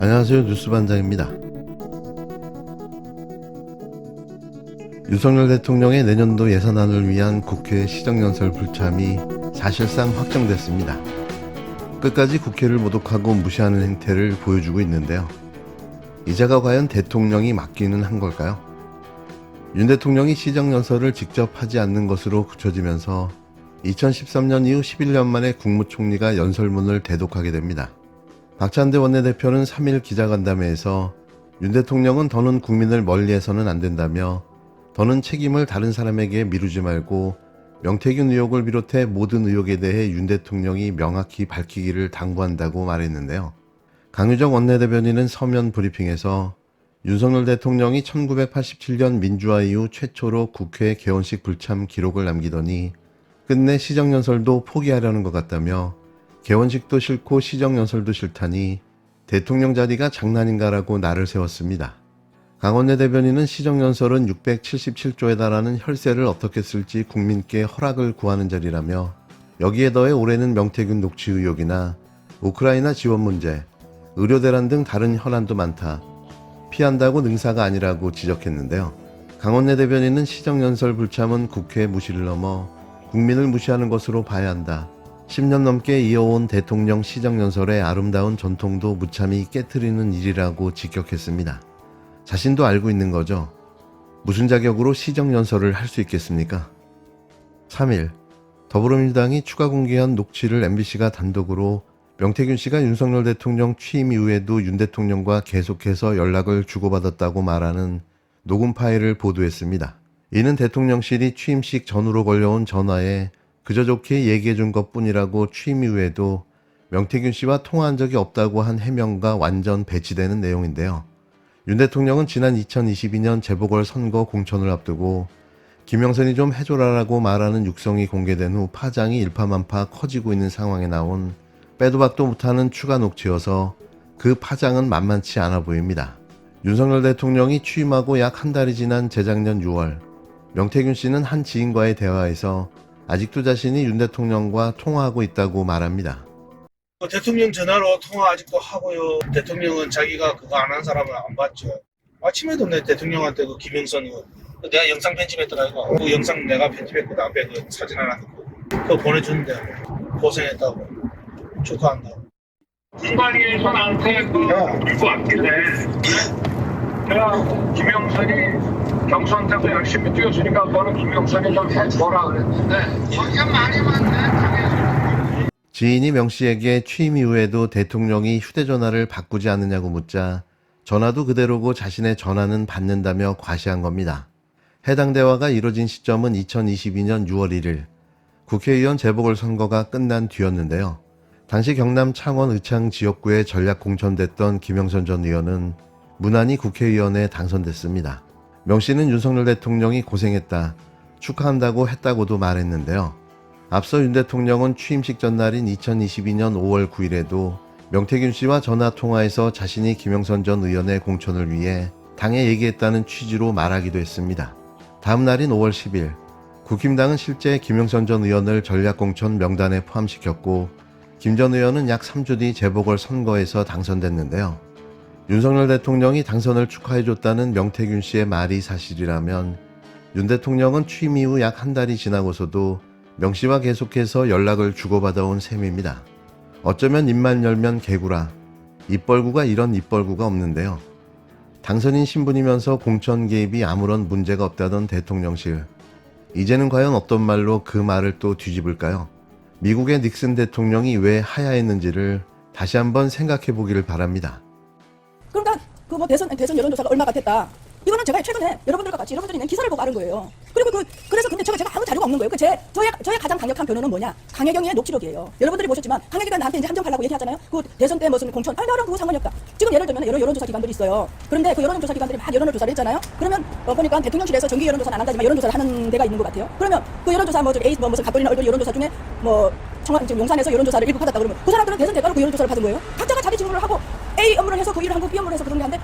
안녕하세요. 뉴스반장입니다. 윤석열 대통령의 내년도 예산안을 위한 국회 시정연설 불참이 사실상 확정됐습니다. 끝까지 국회를 모독하고 무시하는 행태를 보여주고 있는데요. 이자가 과연 대통령이 맡기는 한 걸까요? 윤 대통령이 시정연설을 직접 하지 않는 것으로 굳혀지면서 2013년 이후 11년 만에 국무총리가 연설문을 대독하게 됩니다. 박찬대 원내대표는 3일 기자간담회에서 윤 대통령은 더는 국민을 멀리해서는 안 된다며 더는 책임을 다른 사람에게 미루지 말고 명태균 의혹을 비롯해 모든 의혹에 대해 윤 대통령이 명확히 밝히기를 당부한다고 말했는데요. 강유정 원내대변인은 서면 브리핑에서 윤석열 대통령이 1987년 민주화 이후 최초로 국회 개원식 불참 기록을 남기더니 끝내 시정연설도 포기하려는 것 같다며 개원식도 싫고 시정연설도 싫다니 대통령 자리가 장난인가라고 날을 세웠습니다. 강원내 대변인은 시정연설은 677조에 달하는 혈세를 어떻게 쓸지 국민께 허락을 구하는 자리라며 여기에 더해 올해는 명태균 녹취 의혹이나 우크라이나 지원 문제, 의료대란 등 다른 현안도 많다. 피한다고 능사가 아니라고 지적했는데요. 강원내 대변인은 시정연설 불참은 국회 무시를 넘어 국민을 무시하는 것으로 봐야 한다. 10년 넘게 이어온 대통령 시정연설의 아름다운 전통도 무참히 깨트리는 일이라고 직격했습니다. 자신도 알고 있는 거죠. 무슨 자격으로 시정연설을 할 수 있겠습니까? 3일, 더불어민주당이 추가 공개한 녹취를 MBC가 단독으로 명태균 씨가 윤석열 대통령 취임 이후에도 윤 대통령과 계속해서 연락을 주고받았다고 말하는 녹음 파일을 보도했습니다. 이는 대통령실이 취임식 전후로 걸려온 전화에 그저 좋게 얘기해 준 것뿐이라고 취임 이후에도 명태균 씨와 통화한 적이 없다고 한 해명과 완전 배치되는 내용인데요. 윤 대통령은 지난 2022년 재보궐선거 공천을 앞두고 김영선이 좀 해줘라라고 말하는 육성이 공개된 후 파장이 일파만파 커지고 있는 상황에 나온 빼도 박도 못하는 추가 녹취여서 그 파장은 만만치 않아 보입니다. 윤석열 대통령이 취임하고 약 한 달이 지난 재작년 6월 명태균 씨는 한 지인과의 대화에서 아직도 자신이 윤 대통령과 통화하고 있다고 말합니다. 대통령 전화로 통화 아직도 하고요. 대통령은 자기가 그거 안 한 사람은 안 봤죠. 아침에도 내 대통령한테 그 김영선 내가 영상 편집했더라 이거. 그 영상 내가 편집했거든. 앞에 그 사진 하나 넣고 그거 보내주는데 고생했다고 축하한다고. 인관위에서 나한테 그 물고 왔길래 내가 김영선이 경선때도 열심히 뛰었으니까 너는 김영선이 좀 해줘라 그랬는데 거기가 많이 왔네. 지인이 명 씨에게 취임 이후에도 대통령이 휴대전화를 바꾸지 않느냐고 묻자 전화도 그대로고 자신의 전화는 받는다며 과시한 겁니다. 해당 대화가 이뤄진 시점은 2022년 6월 1일 국회의원 재보궐선거가 끝난 뒤였는데요. 당시 경남 창원 의창 지역구에 전략 공천됐던 김영선 전 의원은 무난히 국회의원에 당선됐습니다. 명 씨는 윤석열 대통령이 고생했다, 축하한다고 했다고도 말했는데요. 앞서 윤 대통령은 취임식 전날인 2022년 5월 9일에도 명태균 씨와 전화통화에서 자신이 김영선 전 의원의 공천을 위해 당에 얘기했다는 취지로 말하기도 했습니다. 다음 날인 5월 10일, 국힘당은 실제 김영선 전 의원을 전략공천 명단에 포함시켰고 김 전 의원은 약 3주 뒤 재보궐선거에서 당선됐는데요. 윤석열 대통령이 당선을 축하해줬다는 명태균 씨의 말이 사실이라면 윤 대통령은 취임 이후 약 한 달이 지나고서도 명 씨와 계속해서 연락을 주고받아온 셈입니다. 어쩌면 입만 열면 개구라, 입벌구가 이런 입벌구가 없는데요. 당선인 신분이면서 공천 개입이 아무런 문제가 없다던 대통령실. 이제는 과연 어떤 말로 그 말을 또 뒤집을까요? 미국의 닉슨 대통령이 왜 하야했는지를 다시 한번 생각해 보기를 바랍니다. 그러니까 그 뭐 대선 여론조사가 얼마가 됐다. 이거는 제가 최근에 여러분들과 같이 여러분들이 낸 기사를 보고 아는 거예요. 그리고 그래서 근데 제가 아무 자료가 없는 거예요. 저의 가장 강력한 변호는 뭐냐? 강혜경의 녹취록이에요. 여러분들이 보셨지만 강혜경이 나한테 이제 한정하려고 얘기하잖아요. 그 대선 때 무슨 공천, 나랑 그거 상관이 없다. 지금 예를 들면 여러 여론조사 기관들이 있어요. 그런데 그 여론조사 기관들이 막 여론을 조사를 했잖아요. 그러면 보니까 대통령실에서 정기 여론조사는 안 한다지만 여론조사를 하는 데가 있는 것 같아요. 그러면 그 여론조사 무슨 갑돌이나 얼굴 여론조사 중에 지금 용산에서 여론조사를 일부 받았다 그러면 그 사람들은 대선 대가로 그 여론조사를 받은 거예요. 각자가 자기 직무를 하고 A 업무를 해서 그 일을 하고 B 업무를 해서 그런 게 한데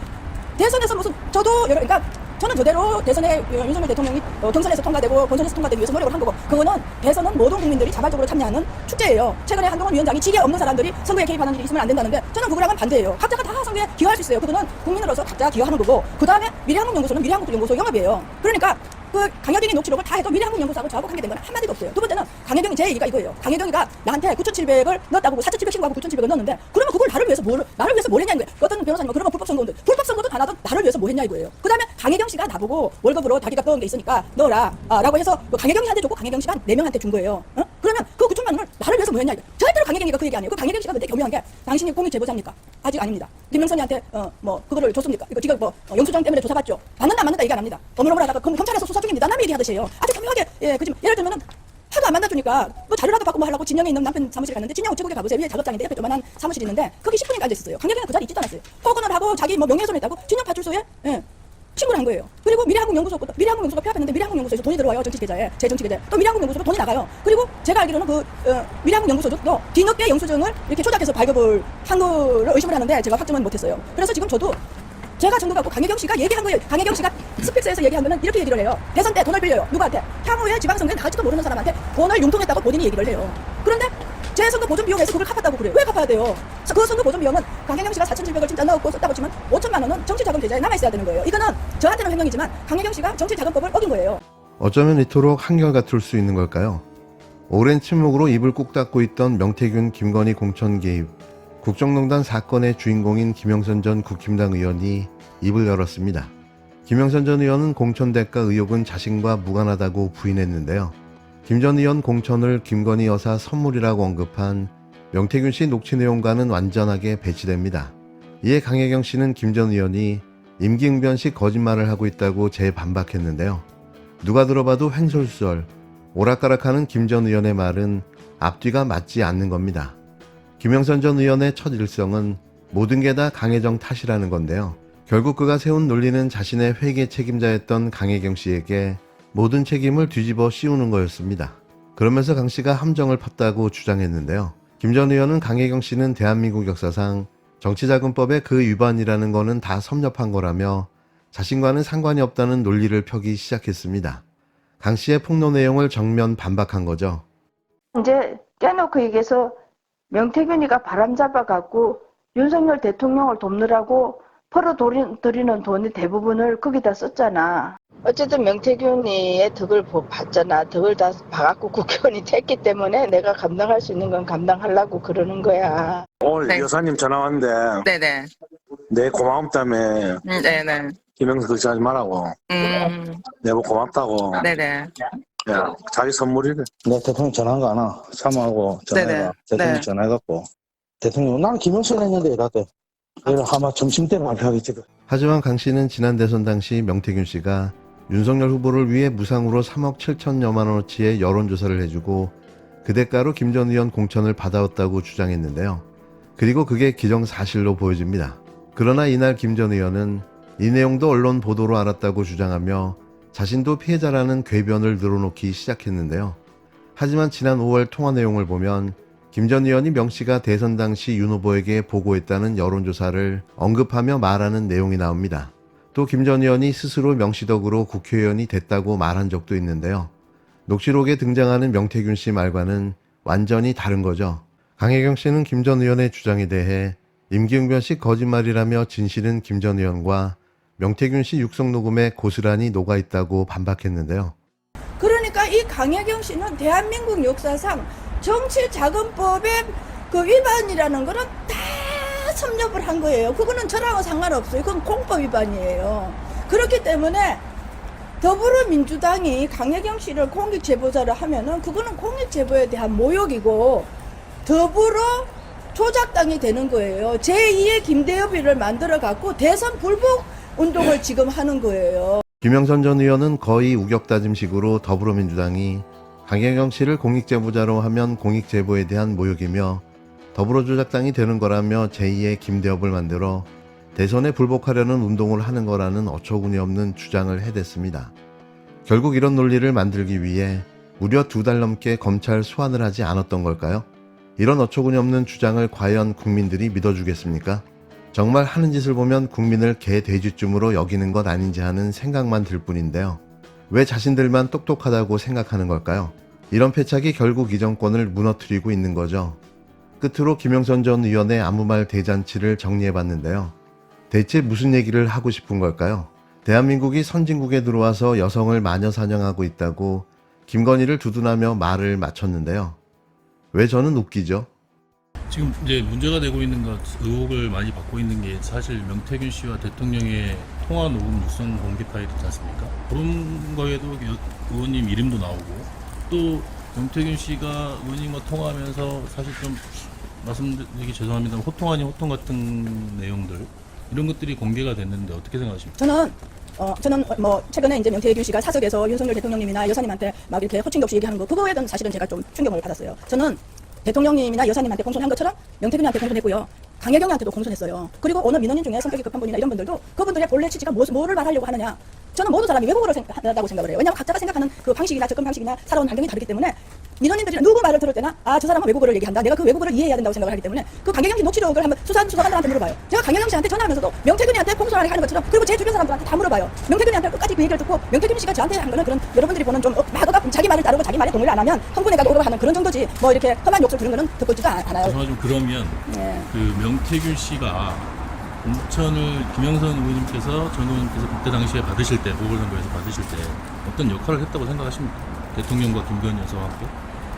대선에서 무슨 그러니까 저는 저대로 대선에 윤석열 대통령이 경선에서 통과되고 본선에서 통과되기 위해서 노력을 한 거고, 그거는 대선은 모든 국민들이 자발적으로 참여하는 축제예요. 최근에 한동훈 위원장이 지게 없는 사람들이 선거에 개입하는 일이 있으면 안 된다는데 저는 그거랑은 반대예요. 각자가 다 선거에 기여할 수 있어요. 그거는 국민으로서 각자가 기여하는 거고, 그 다음에 미래한국연구소는 미래한국연구소 영업이에요. 그러니까 그 강혜경이 녹취록을 다 해도 미래한국연구소하고 저하고 관계된 건 한마디도 없어요. 두 번째는 강혜경이 제 얘기가 이거예요. 강혜경이가 나한테 9,700을 넣었다고, 4,700 신고하고 9,700을 넣었는데, 그러면 그걸 나를 위해서 뭘 했냐 이거예요. 어떤 변호사님은 그러면 불법 선거인데, 불법 선거도 다 나도 나를 위해서 뭐 했냐 이거예요. 그 다음에 강혜경 씨가 나보고 월급으로 자기가 넣은 게 있으니까 넣어라 라고 해서 강혜경이한테 줬고 강혜경 씨가 4명한테 준 거예요. 그러면 그 9천만 원을 나를 위해서 뭐 했냐 이거. 절대로 강혜경이가 그 얘기 아니에요. 그 강혜경 씨가 그때 교묘한 게, 당신이 공익 제보자입니까? 아직 아닙니다. 김영선이한테 뭐 그거를 줬습니까? 이거 지금 뭐 영수증 때문에 조사받죠. 맞는다 안 맞는다 얘기 안 합니다. 어머러머러 하다가 검찰에서 수사 중입니다. 남의 얘기하듯이요. 아주 교묘하게. 지금 예를 들면은 하도 안 만나주니까 뭐 자료라도 받고 뭐 하려고 진영에 있는 남편 사무실에 갔는데, 진영 우체국에 가보세요. 위에 작업장인데 옆에 조만한 사무실이 있는데 거기 10분인가 앉아있었어요. 강혜경은 그 자리에 있지도 않았어요. 포근을 하고 자기 뭐 명예훼손했다고 진영 파출소에 신고를 한 거예요. 그리고 미래한국연구소가 폐업했는데 미래한국연구소에서 돈이 들어와요. 정치계좌에, 제 정치계좌에. 또 미래한국연구소로 돈이 나가요. 그리고 제가 알기로는 그 미래한국연구소도 뒤늦게 영수증을 이렇게 조작해서 발급을 한 거를 의심을 하는데 제가 확정은 못했어요. 그래서 지금 저도 제가 정도 갖고 강혜경 씨가 얘기한 거예요. 강혜경 씨가 스픽스에서 얘기한 거는 이렇게 얘기를 해요. 대선 때 돈을 빌려요. 누구한테? 향후에 지방선거에 나갈지도 모르는 사람한테 돈을 융통했다고 본인이 얘기를 해요. 그런데 제 선거 보존 비용에서 그걸 갚았다고 그래요. 왜 갚아야 돼요? 그 선거 보존 비용은 강혜경 씨가 4,700을 진짜 넣었고 썼다고 치면 5천만 원은 정치자금 계좌에 남아있어야 되는 거예요. 이거는 저한테는 횡령이지만 강혜경 씨가 정치자금법을 어긴 거예요. 어쩌면 이토록 한결같을 수 있는 걸까요? 오랜 침묵으로 입을 꾹 닫고 있던 명태균, 김건희 공천 개입, 국정농단 사건의 주인공인 김영선 전 국힘당 의원이 입을 열었습니다. 김영선 전 의원은 공천 대가 의혹은 자신과 무관하다고 부인했는데요. 김 전 의원 공천을 김건희 여사 선물이라고 언급한 명태균 씨 녹취 내용과는 완전하게 배치됩니다. 이에 강혜경 씨는 김 전 의원이 임기응변식 거짓말을 하고 있다고 재반박했는데요. 누가 들어봐도 횡설수설, 오락가락하는 김 전 의원의 말은 앞뒤가 맞지 않는 겁니다. 김영선 전 의원의 첫 일성은 모든 게 다 강혜정 탓이라는 건데요. 결국 그가 세운 논리는 자신의 회계 책임자였던 강혜경 씨에게 모든 책임을 뒤집어 씌우는 거였습니다. 그러면서 강 씨가 함정을 팠다고 주장했는데요. 김 전 의원은 강혜경 씨는 대한민국 역사상 정치자금법의 그 위반이라는 거는 다 섭렵한 거라며 자신과는 상관이 없다는 논리를 펴기 시작했습니다. 강 씨의 폭로 내용을 정면 반박한 거죠. 이제 깨놓고 얘기해서 명태균이가 바람잡아갖고 윤석열 대통령을 돕느라고 벌어들이는 돈의 대부분을 거기다 썼잖아. 어쨌든 명태균이의 덕을 봤잖아. 덕을 다 봐갖고 국회의원이 됐기 때문에 내가 감당할 수 있는 건 감당하려고 그러는 거야. 오늘 네. 여사님 전화 왔는데 네네. 내 고마움 때문에 네네. 김영선 걱정하지 말라고 내가 고맙다고. 네네. 야, 자기 선물이래. 내 대통령 전화한 거 아나? 사모하고 전화해봐. 네네. 대통령 네. 전화해갖고. 대통령, 나는 김영선 했는데 이라대. 얘를 아마 점심때 발표하겠지. 하지만 강 씨는 지난 대선 당시 명태균 씨가 윤석열 후보를 위해 무상으로 3억 7천여만 원어치의 여론조사를 해주고 그 대가로 김 전 의원 공천을 받아왔다고 주장했는데요. 그리고 그게 기정사실로 보여집니다. 그러나 이날 김 전 의원은 이 내용도 언론 보도로 알았다고 주장하며 자신도 피해자라는 궤변을 늘어놓기 시작했는데요. 하지만 지난 5월 통화 내용을 보면 김 전 의원이 명 씨가 대선 당시 윤 후보에게 보고했다는 여론조사를 언급하며 말하는 내용이 나옵니다. 또 김 전 의원이 스스로 명 씨 덕으로 국회의원이 됐다고 말한 적도 있는데요. 녹취록에 등장하는 명태균 씨 말과는 완전히 다른 거죠. 강혜경 씨는 김 전 의원의 주장에 대해 임기응변식 거짓말이라며 진실은 김 전 의원과 명태균 씨 육성 녹음에 고스란히 녹아있다고 반박했는데요. 그러니까 이 강혜경 씨는 대한민국 역사상 정치자금법의 그 위반이라는 거는 다 섭렵을 한 거예요. 그거는 저랑은 상관없어요. 그건 공법 위반이에요. 그렇기 때문에 더불어민주당이 강혜경 씨를 공익제보자를 하면은 그거는 공익제보에 대한 모욕이고 더불어 조작당이 되는 거예요. 제2의 김대엽이를 만들어 갖고 대선 불복 운동을 지금 하는 거예요. 김영선 전 의원은 거의 우격다짐식으로 더불어민주당이 강혜경 씨를 공익제보자로 하면 공익제보에 대한 모욕이며 더불어조작당이 되는 거라며 제2의 김대엽을 만들어 대선에 불복하려는 운동을 하는 거라는 어처구니 없는 주장을 해댔습니다. 결국 이런 논리를 만들기 위해 무려 2달 넘게 검찰 소환을 하지 않았던 걸까요? 이런 어처구니 없는 주장을 과연 국민들이 믿어주겠습니까? 정말 하는 짓을 보면 국민을 개 돼지쯤으로 여기는 것 아닌지 하는 생각만 들 뿐인데요. 왜 자신들만 똑똑하다고 생각하는 걸까요? 이런 패착이 결국 이 정권을 무너뜨리고 있는 거죠. 끝으로 김영선 전 의원의 아무 말 대잔치를 정리해봤는데요. 대체 무슨 얘기를 하고 싶은 걸까요? 대한민국이 선진국에 들어와서 여성을 마녀 사냥하고 있다고 김건희를 두둔하며 말을 마쳤는데요. 왜 저는 웃기죠? 지금 이제 문제가 되고 있는 것, 의혹을 많이 받고 있는 게 사실 명태균 씨와 대통령의 통화 녹음 육성 공개 파일이 있지 않습니까? 그런 거에도 의원님 이름도 나오고, 또 명태균 씨가 의원님과 통화하면서 사실 좀 말씀드리기 죄송합니다만 호통 아닌 호통 같은 내용들, 이런 것들이 공개가 됐는데 어떻게 생각하십니까? 저는 뭐 최근에 이제 명태균 씨가 사석에서 윤석열 대통령님이나 여사님한테 막 이렇게 허칭도 없이 얘기하는 거, 그거에 대한 사실은 제가 좀 충격을 받았어요. 저는 대통령님이나 여사님한테 공손한 것처럼 명태균한테 공손했고요. 강혜경한테도 공손했어요. 그리고 어느 민원인 중에 성격이 급한 분이나 이런 분들도 그분들의 본래 취지가 뭐를 말하려고 하느냐. 저는 모든 사람이 외국어를 한다고 생각을 해요. 왜냐하면 각자가 생각하는 그 방식이나 접근 방식이나 살아온 환경이 다르기 때문에 민원인들이 누구 말을 들을 때나 저 사람은 외국어를 얘기한다. 내가 그 외국어를 이해해야 된다고 생각을 하기 때문에 그 강혜경 씨 녹취록을 한번 수사관들한테 물어봐요. 제가 강혜경 씨한테 전화하면서도 명태균이한테 공손하게 하는 것처럼, 그리고 제 주변 사람들한테 다 물어봐요. 명태균이한테 끝까지 그 얘기를 듣고 명태균 씨가 저한테 한 거는 그런 여러분들이 보는 좀 마거가 자기 말을 따르고 자기 말에 동의를 안 하면 흥분해 가고 하는 그런 정도지, 뭐 이렇게 험한 욕설 들은 거는 듣고 있지도 않아요. 죄송하지만 좀 그러면 네. 그 명태균 씨가 공천을 김영선 의원님께서 전 의원님께서 그때 당시에 받으실 때, 보궐선거에서 받으실 때 어떤 역할을 했다고 생각하십니까? 대통령과 김건희 여사와 함께?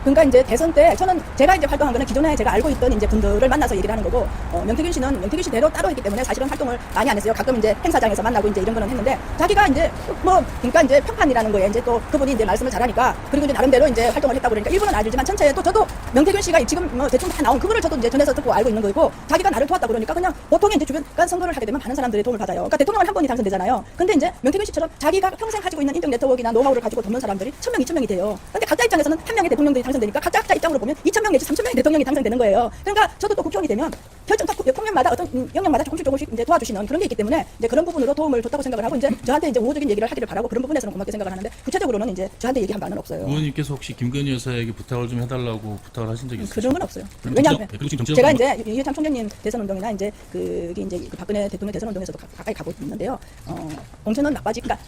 그러니까 이제 대선 때 저는 제가 이제 활동한 거는 기존에 제가 알고 있던 이제 분들을 만나서 얘기를 하는 거고, 명태균 씨는 명태균 씨대로 따로 했기 때문에 사실은 활동을 많이 안 했어요. 가끔 이제 행사장에서 만나고 이제 이런 거는 했는데, 자기가 이제 뭐 그러니까 이제 평판이라는 거에 이제 또 그분이 이제 말씀을 잘하니까, 그리고 이제 나름대로 이제 활동을 했다고 그러니까 일부는 알지만 전체에 또 저도 명태균 씨가 지금 뭐 대충 다 나온 그거를 저도 이제 전해서 듣고 알고 있는 거고, 자기가 나를 도왔다 그러니까 그냥 보통의 이제 주변 선거를 하게 되면 많은 사람들의 도움을 받아요. 그러니까 대통령을 한 번이 당선되잖아요. 근데 이제 명태균 씨처럼 자기가 평생 가지고 있는 인적 네트워크나 노하우를 가지고 돕는 사람들이 1000명, 2000명이 돼요. 근데 각자 입장에서는 한 명의 대통령들이 당선되니까 각자 입장으로 보면 2000명 내지 3000명의 대통령이 당선되는 거예요. 그러니까 저도 또 국회의원이 되면 결정 국면마다 어떤 영역마다 조금씩 이제 도와주시는 그런 게 있기 때문에 이제 그런 부분으로 도움을 줬다고 생각을 하고, 이제 저한테 이제 우호적인 얘기를 하기를 바라고 그런 부분에서는 고맙게 생각을 하는데, 구체적으로는 이제 저한테 얘기한 바는 없어요. 의원님께서 혹시 김건희 여사에게 부탁을 좀 해달라고 부탁을 하신 적이 있으세요? 그런 건 없어요. 그럼 왜냐하면 그리고 지금 제가 이제 유해창 총장님 대선 운동이나 이제 그게 이제 그 박근혜 대통령 대선 운동에서도 가까이 가고 있는데요. 공천은 막바지, 그러니까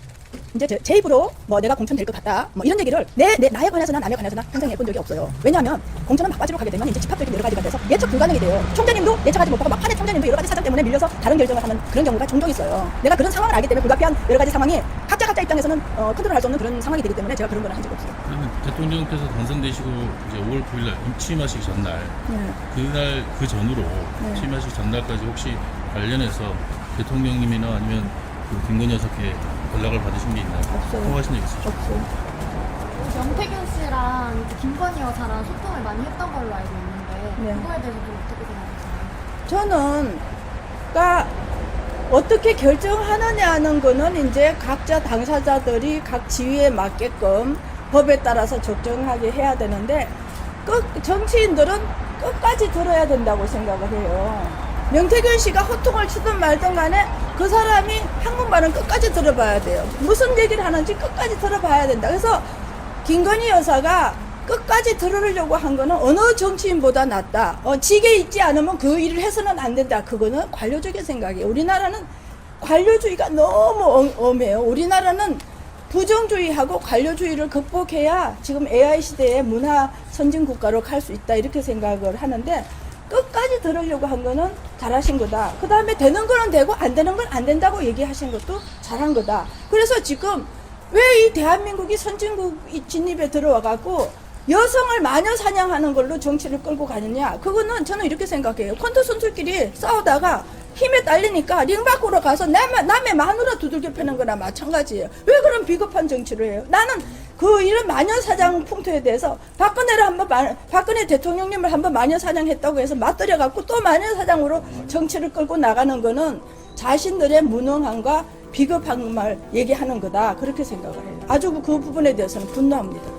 이제 제 입으로 뭐 내가 공천 될 것 같다, 뭐 이런 얘기를 나에 관해서나 남에 관해서나 평생 해본 적이 없어요. 왜냐하면 공천은 막바지로 가게 되면 이제 집합적인 여러 가지가 돼서 예측 불가능이 돼요. 총장님도 예측하지 못하고 막판에 총장님도 여러 가지 사정 때문에 밀려서 다른 결정을 하는 그런 경우가 종종 있어요. 내가 그런 상황을 알기 때문에 불가피한 여러 가지 상황이 각자 입장에서는 컨트롤할 수 없는 그런 상황이 되기 때문에 제가 그런 걸 한 적이 없어요. 그러면 대통령께서 당선되시고 이제 5월 9일날 취임하시기 전날, 그날 그 전후로 취임하시기 전날까지 혹시 관련해서 대통령님이나 아니면 그 김건희 여사께 연락을 받으신 게 있나요? 없어요. 통화하신 적 있으시죠? 없어요. 명태균 씨랑 이제 김건희 여사랑 소통을 많이 했던 걸로 알고 있는데 네. 그거에 대해서 좀 어떻게 생각하세요? 저는 그러니까 어떻게 결정하느냐는 거는 이제 각자 당사자들이 각 지위에 맞게끔 법에 따라서 적정하게 해야 되는데, 정치인들은 끝까지 들어야 된다고 생각을 해요. 명태균 씨가 호통을 치든 말든 간에 그 사람이 한국말은 끝까지 들어봐야 돼요. 무슨 얘기를 하는지 끝까지 들어봐야 된다. 그래서 김건희 여사가 끝까지 들으려고 한 거는 어느 정치인보다 낫다. 직에 있지 않으면 그 일을 해서는 안 된다. 그거는 관료적인 생각이에요. 우리나라는 관료주의가 너무 엄해요. 우리나라는 부정주의하고 관료주의를 극복해야 지금 AI 시대의 문화 선진국가로 갈 수 있다, 이렇게 생각을 하는데, 끝까지 들으려고 한 거는 잘하신 거다. 그 다음에 되는 거는 되고 안 되는 건 안 된다고 얘기하신 것도 잘한 거다. 그래서 지금 왜 이 대한민국이 선진국 진입에 들어와갖고 여성을 마녀 사냥하는 걸로 정치를 끌고 가느냐. 그거는 저는 이렇게 생각해요. 콘트 선수끼리 싸우다가 힘에 딸리니까 링 밖으로 가서 남의 마누라 두들겨 패는 거나 마찬가지예요. 왜 그런 비겁한 정치를 해요? 나는 그 이런 마녀 사냥 풍토에 대해서 박근혜 대통령님을 한번 마녀 사냥했다고 해서 맞들여 갖고 또 마녀 사냥으로 정치를 끌고 나가는 거는 자신들의 무능함과 비겁한 말 얘기하는 거다, 그렇게 생각을 해요. 아주 그 부분에 대해서는 분노합니다.